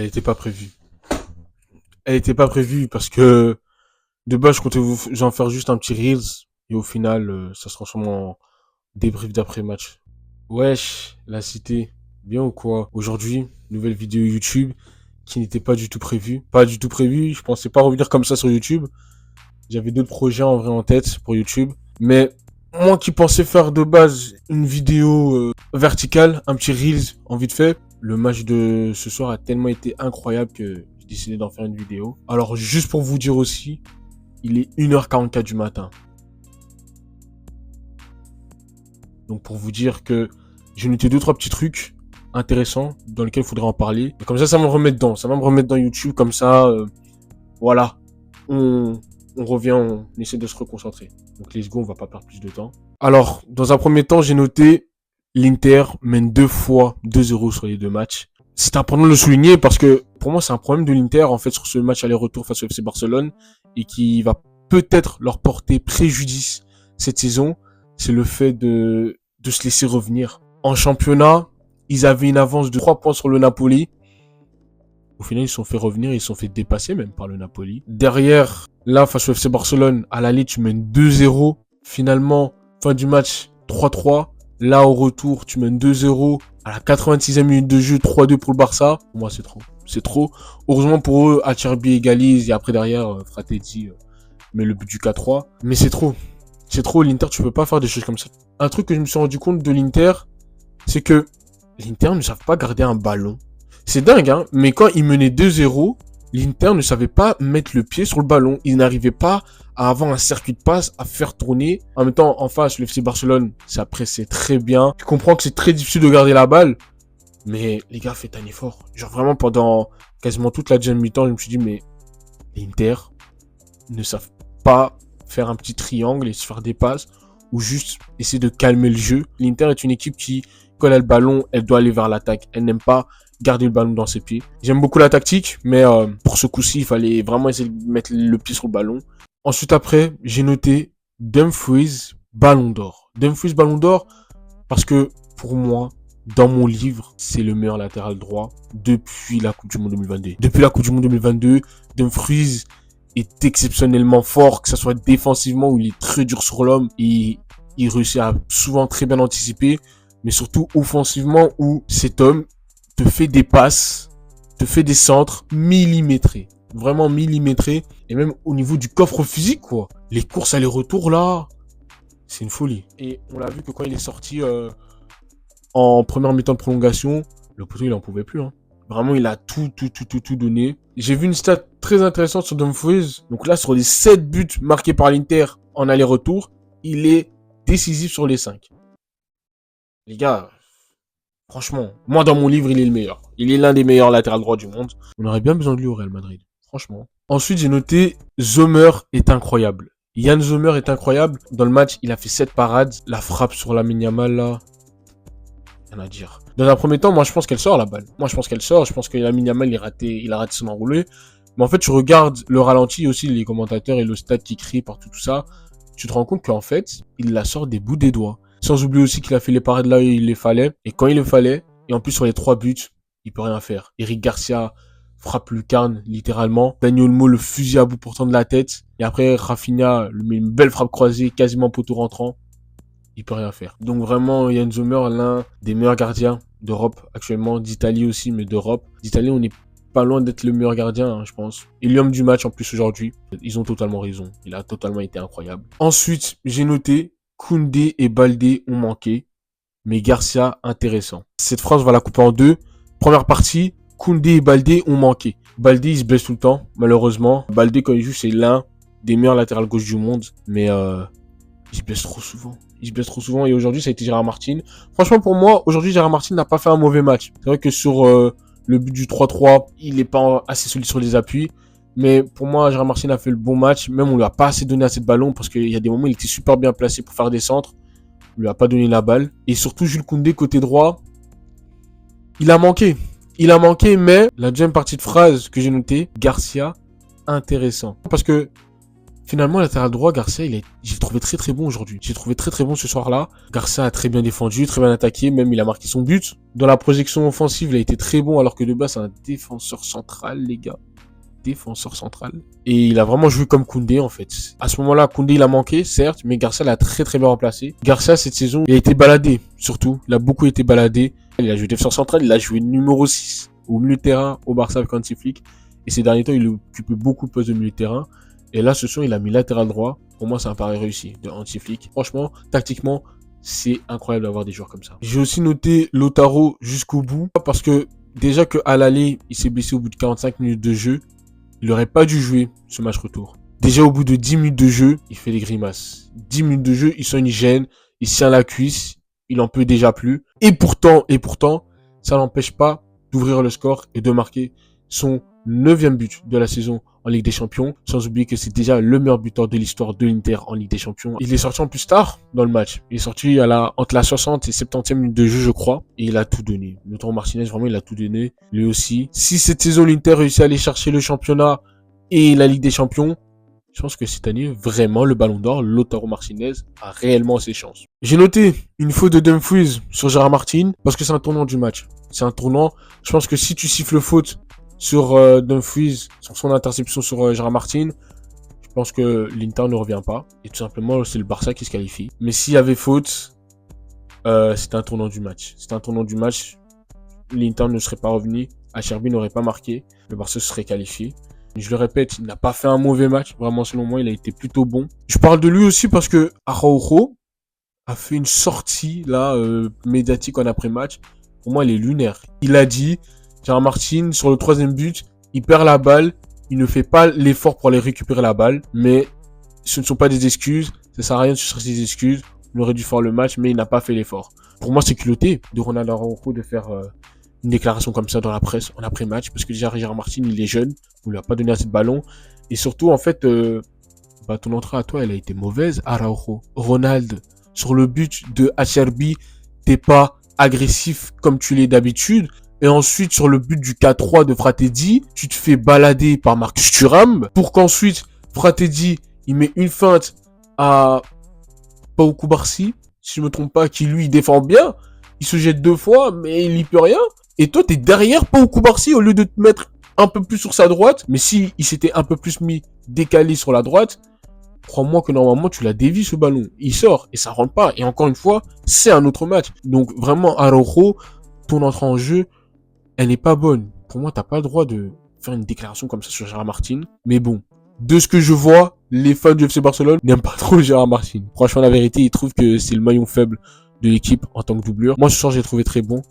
Elle était pas prévue. Elle était pas prévue parce que de base, je comptais j'en faire juste un petit Reels. Et au final, ça se transforme en débrief d'après-match. Wesh, la cité. Bien ou quoi? Aujourd'hui, nouvelle vidéo YouTube qui n'était pas du tout prévue. Pas du tout prévue. Je pensais pas revenir comme ça sur YouTube. J'avais d'autres projets en vrai en tête pour YouTube. Mais moi qui pensais faire de base une vidéo verticale, un petit Reels en vite fait, le match de ce soir a tellement été incroyable que j'ai décidé d'en faire une vidéo. Alors juste pour vous dire aussi, il est 1h44 du matin. Donc pour vous dire que j'ai noté 2-3 petits trucs intéressants dans lesquels il faudrait en parler. Et comme ça va me remettre dedans. Ça va me remettre dans YouTube. Comme ça, voilà. On revient, on essaie de se reconcentrer. Donc let's go, on va pas perdre plus de temps. Alors, dans un premier temps, j'ai noté l'Inter mène 2 fois 2-0 sur les 2 matchs. C'est important de le souligner parce que pour moi, c'est un problème de l'Inter en fait sur ce match aller-retour face au FC Barcelone et qui va peut-être leur porter préjudice cette saison. C'est le fait de se laisser revenir. En championnat, ils avaient une avance de 3 points sur le Napoli. Au final, ils se sont fait revenir, ils se sont fait dépasser même par le Napoli. Derrière, là, face au FC Barcelone, à l'aller, tu mènes 2-0. Finalement, fin du match, 3-3. Là, au retour, tu mènes 2-0. À la 86e minute de jeu, 3-2 pour le Barça. Pour moi, c'est trop. C'est trop. Heureusement pour eux, Acerbi égalise. Et après, derrière, Fratetti met le but du 4-3. Mais c'est trop. C'est trop. L'Inter, tu peux pas faire des choses comme ça. Un truc que je me suis rendu compte de l'Inter, c'est que l'Inter ne savent pas garder un ballon. C'est dingue, hein, mais quand ils menaient 2-0, l'Inter ne savait pas mettre le pied sur le ballon. Ils n'arrivaient pas à avoir un circuit de passe, à faire tourner. En même temps, en face, le FC Barcelone, ça pressait très bien. Tu comprends que c'est très difficile de garder la balle, mais les gars, faites un effort. Genre vraiment, pendant quasiment toute la deuxième mi-temps, je me suis dit, mais l'Inter ne savent pas faire un petit triangle et se faire des passes, ou juste essayer de calmer le jeu. L'Inter est une équipe qui, quand elle a le ballon, elle doit aller vers l'attaque. Elle n'aime pas garder le ballon dans ses pieds. J'aime beaucoup la tactique, mais pour ce coup-ci, il fallait vraiment essayer de mettre le pied sur le ballon. Ensuite, après, j'ai noté Dumfries Ballon d'Or. Dumfries Ballon d'Or parce que, pour moi, dans mon livre, c'est le meilleur latéral droit depuis la Coupe du Monde 2022. Depuis la Coupe du Monde 2022, Dumfries est exceptionnellement fort, que ce soit défensivement où il est très dur sur l'homme et il réussit à souvent très bien anticiper, mais surtout offensivement où cet homme te fait des passes, te fait des centres millimétrés. Vraiment millimétrés. Et même au niveau du coffre physique, quoi. Les courses aller-retour, là, c'est une folie. Et on l'a vu que quand il est sorti en première mi-temps de prolongation, le poteau, il en pouvait plus. Hein. Vraiment, il a tout donné. J'ai vu une stat très intéressante sur Dumfries. Donc là, sur les 7 buts marqués par l'Inter en aller-retour, il est décisif sur les 5. Les gars, franchement, moi dans mon livre, il est le meilleur. Il est l'un des meilleurs latérales droits du monde. On aurait bien besoin de lui au Real Madrid. Franchement. Ensuite, j'ai noté Sommer est incroyable. Yann Sommer est incroyable. Dans le match, il a fait 7 parades. La frappe sur Lamine Yamal, là, rien à dire. Dans un premier temps, moi, je pense qu'elle sort, la balle. Moi, je pense qu'elle sort. Je pense que Lamine Yamal, il a raté son enroulé. Mais en fait, tu regardes le ralenti aussi, les commentateurs et le stade qui crient partout tout ça. Tu te rends compte qu'en fait, il la sort des bouts des doigts. Sans oublier aussi qu'il a fait les parades là où il les fallait. Et quand il le fallait, et en plus sur les 3 buts, il peut rien faire. Eric Garcia frappe Lucarne, littéralement. Dani Olmo le fusil à bout portant de la tête. Et après, Rafinha lui met une belle frappe croisée, quasiment poteau rentrant. Il peut rien faire. Donc vraiment, Yann Sommer, l'un des meilleurs gardiens d'Europe actuellement, d'Italie aussi, mais d'Europe. D'Italie, on n'est pas loin d'être le meilleur gardien, hein, je pense. Et l'homme du match en plus aujourd'hui. Ils ont totalement raison. Il a totalement été incroyable. Ensuite, j'ai noté Koundé et Baldé ont manqué, mais Garcia intéressant. Cette phrase, on va la couper en deux. Première partie, Koundé et Baldé ont manqué. Baldé, il se blesse tout le temps, malheureusement. Baldé, quand il joue, c'est l'un des meilleurs latérales gauche du monde, mais il se blesse trop souvent. Il se blesse trop souvent et aujourd'hui, ça a été Gérard Martin. Franchement, pour moi, aujourd'hui, Gérard Martin n'a pas fait un mauvais match. C'est vrai que sur le but du 3-3, il n'est pas assez solide sur les appuis. Mais pour moi, Gérard Martin a fait le bon match. Même on lui a pas assez donné assez de ballon parce qu'il y a des moments où il était super bien placé pour faire des centres. On lui a pas donné la balle. Et surtout, Jules Koundé, côté droit, il a manqué. Il a manqué, mais la deuxième partie de phrase que j'ai notée, Garcia, intéressant. Parce que Finalement, latéral droit, Garcia, j'ai trouvé très très bon aujourd'hui. J'ai trouvé très très bon ce soir-là. Garcia a très bien défendu, très bien attaqué, même il a marqué son but. Dans la projection offensive, il a été très bon, alors que de base, c'est un défenseur central, les gars. Défenseur central. Et il a vraiment joué comme Koundé, en fait. À ce moment-là, Koundé, il a manqué, certes, mais Garcia l'a très très bien remplacé. Garcia, cette saison, il a été baladé, surtout. Il a beaucoup été baladé. Il a joué défenseur central, il a joué numéro 6 au milieu de terrain au Barça avec Hansi Flick. Et ces derniers temps, il occupe beaucoup de postes de milieu de terrain. Et là, ce soir, il a mis latéral droit. Pour moi, c'est un pari réussi de Hansi Flick. Franchement, tactiquement, c'est incroyable d'avoir des joueurs comme ça. J'ai aussi noté Lautaro jusqu'au bout. Parce que déjà qu'à l'aller, il s'est blessé au bout de 45 minutes de jeu. Il n'aurait pas dû jouer ce match retour. Déjà, au bout de 10 minutes de jeu, il fait des grimaces. 10 minutes de jeu, il sent une gêne. Il tient la cuisse. Il en peut déjà plus. Et pourtant, ça n'empêche pas d'ouvrir le score et de marquer son 9e but de la saison en Ligue des Champions, sans oublier que c'est déjà le meilleur buteur de l'histoire de l'Inter en Ligue des Champions. Il est sorti en plus tard dans le match. Il est sorti entre la 60 et 70e minute de jeu, je crois, et il a tout donné. Lautaro Martinez, vraiment, il a tout donné. Lui aussi. Si cette saison, l'Inter réussit à aller chercher le championnat et la Ligue des Champions, je pense que cette année, vraiment, le Ballon d'Or, Lautaro Martinez a réellement ses chances. J'ai noté une faute de Dumfries sur Gérard Martin, parce que c'est un tournant du match. C'est un tournant. Je pense que si tu siffles faute sur Dumfries, sur son interception sur Gérard Martin, je pense que l'Inter ne revient pas. Et tout simplement, c'est le Barça qui se qualifie. Mais s'il y avait faute, c'était un tournant du match. C'était un tournant du match. L'Inter ne serait pas revenu. Acerbi n'aurait pas marqué. Le Barça se serait qualifié. Je le répète, il n'a pas fait un mauvais match. Vraiment, selon moi, il a été plutôt bon. Je parle de lui aussi parce que Araujo a fait une sortie là médiatique en après-match. Pour moi, elle est lunaire. Il a dit, Gérard Martin, sur le 3e but, il perd la balle. Il ne fait pas l'effort pour aller récupérer la balle. Mais ce ne sont pas des excuses. Ça sert à rien de chercher des excuses. Il aurait dû faire le match, mais il n'a pas fait l'effort. Pour moi, c'est culotté de Ronald Araujo de faire une déclaration comme ça dans la presse en après-match. Parce que déjà, Gérard Martin, il est jeune. On lui a pas donné assez de ballon. Et surtout, en fait, ton entrée à toi, elle a été mauvaise, Araujo. Ronald, sur le but de Acerbi, t'es pas agressif comme tu l'es d'habitude. Et ensuite, sur le but du 4-3 de Fratelli, tu te fais balader par Marcus Thuram. Pour qu'ensuite, Fratelli, il met une feinte à Pau Cubarsí, si je me trompe pas, qui lui, il défend bien. Il se jette 2 fois, mais il y peut rien. Et toi, t'es derrière Pau Cubarsí au lieu de te mettre un peu plus sur sa droite. Mais si il s'était un peu plus mis décalé sur la droite, crois-moi que normalement, tu la dévies ce ballon. Il sort et ça rentre pas. Et encore une fois, c'est un autre match. Donc vraiment, Araujo, ton entrée en jeu, elle n'est pas bonne. Pour moi, t'as pas le droit de faire une déclaration comme ça sur Gérard Martin. Mais bon, de ce que je vois, les fans du FC Barcelone n'aiment pas trop Gérard Martin. Franchement, la vérité, ils trouvent que c'est le maillon faible de l'équipe en tant que doublure. Moi, ce soir, j'ai trouvé très bon.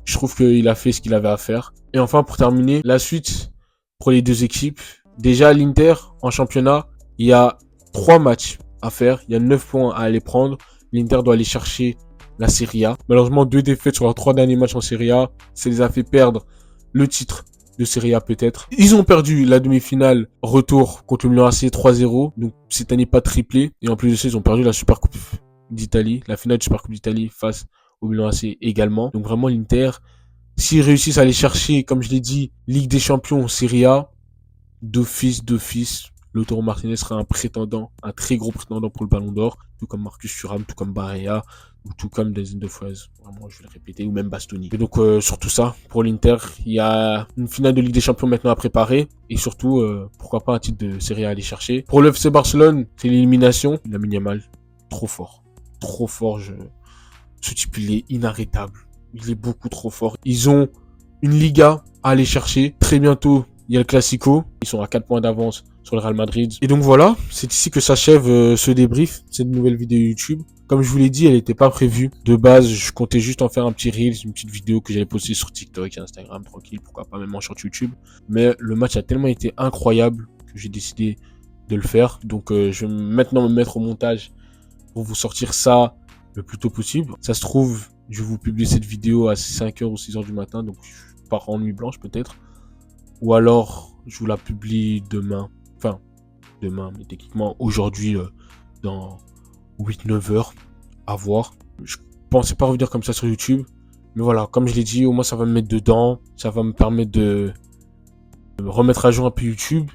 Je trouve qu'il a fait ce qu'il avait à faire. Et enfin, pour terminer, la suite pour les deux équipes. Déjà, l'Inter, en championnat, il y a 3 matchs à faire. Il y a 9 points à aller prendre. L'Inter doit aller chercher la Serie A. Malheureusement, 2 défaites sur leurs 3 derniers matchs en Serie A. Ça les a fait perdre le titre de Serie A peut-être. Ils ont perdu la demi-finale retour contre le Milan AC 3-0. Donc cette année pas triplé. Et en plus de ça, ils ont perdu la Supercoupe d'Italie. La finale de Supercoupe d'Italie face au Milan AC également. Donc vraiment l'Inter, s'ils réussissent à aller chercher, comme je l'ai dit, Ligue des Champions, Serie A, d'office, Lautaro Martinez sera un prétendant, un très gros prétendant pour le Ballon d'Or, tout comme Marcus Thuram, tout comme Barella, ou tout comme Denzel Dumfries, vraiment je vais le répéter, ou même Bastoni. Et donc sur tout ça, pour l'Inter, il y a une finale de Ligue des Champions maintenant à préparer, et surtout, pourquoi pas un titre de Serie A à aller chercher. Pour le FC Barcelone, c'est l'élimination. Lamine Yamal, trop fort, ce type il est inarrêtable, il est beaucoup trop fort. Ils ont une Liga à aller chercher, très bientôt il y a le Classico, ils sont à 4 points d'avance sur le Real Madrid. Et donc voilà, c'est ici que s'achève ce débrief, cette nouvelle vidéo YouTube. Comme je vous l'ai dit, elle n'était pas prévue. De base, je comptais juste en faire un petit reel, une petite vidéo que j'allais poster sur TikTok et Instagram, tranquille, pourquoi pas même en short YouTube. Mais le match a tellement été incroyable que j'ai décidé de le faire. Donc je vais maintenant me mettre au montage pour vous sortir ça le plus tôt possible. Ça se trouve, je vais vous publier cette vidéo à 5h ou 6h du matin, donc je pars en nuit blanche peut-être. Ou alors, je vous la publie demain. Enfin, demain, mais techniquement aujourd'hui, dans 8-9 heures. À voir. Je pensais pas revenir comme ça sur YouTube. Mais voilà, comme je l'ai dit, au moins ça va me mettre dedans. Ça va me permettre de me remettre à jour un peu YouTube.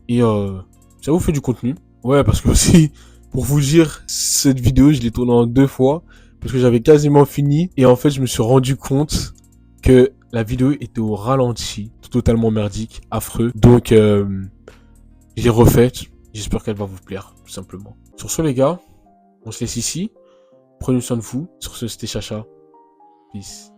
Et ça vous fait du contenu. Ouais, parce que aussi, pour vous dire, cette vidéo, je l'ai tournée en 2 fois. Parce que j'avais quasiment fini. Et en fait, je me suis rendu compte que la vidéo était au ralenti. Totalement merdique, affreux. Donc, je l'ai refaite. J'espère qu'elle va vous plaire, tout simplement. Sur ce, les gars, on se laisse ici. Prenez soin de vous. Sur ce, c'était Chacha. Peace.